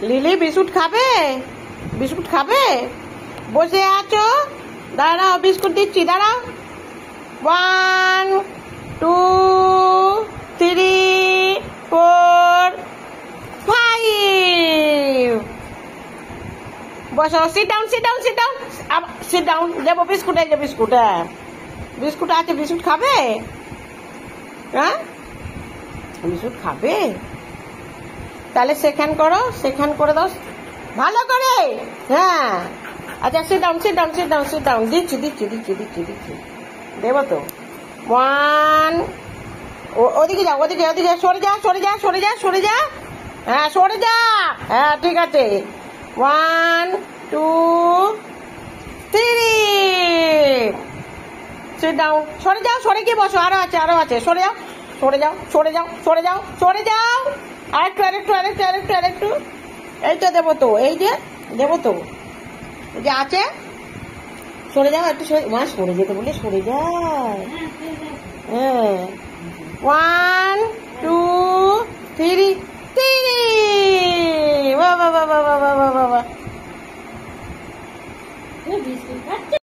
Lily biscuit খাবে? Biscuit খাবে? বসে আছো? দাঁড়াও, বিস্কুট দিচ্ছি, দাঁড়াও। 1 2 3 4 5 বসো। Sit down, sit down, sit down, sit down. দেবো বিস্কুট, এই যে বিস্কুট। হ্যাঁ, বিস্কুট আছে, বিস্কুট খাবে? হ্যাঁ, বিস্কুট খাবে? তাহলে সেখান করো, সেখান করে দাও ভালো করে। হ্যাঁ, আচ্ছা, sit down, sit down, sit down, sit down. দিচ্ছি, দিচ্ছি, দিচ্ছি, দিচ্ছি, দিচ্ছি, দেবো তো। 1 ওদিকে যাও, ওদিকে, ওদিকে, সরে যা, সরে যা, সরে যা, সরে যা। হ্যাঁ, সরে যা। হ্যাঁ, ঠিক আছে। 1 2 3 সিট ডাউন। সরে যাও, সরে গিয়ে বসো। আরো আছে, আরো আছে, সরে যাও, সরে যাও, সরে যাও, সরে যাও, সরে যাও। আরেকটু, আরেকটু, আরেকটু, আরেকটু, আরেকটু। এই তো দেবো তো, এই যে দেবো তো, এই যে আছে। সরে যাও একটু, সরে যেতে বলে সরে যায়। হ্যাঁ, 1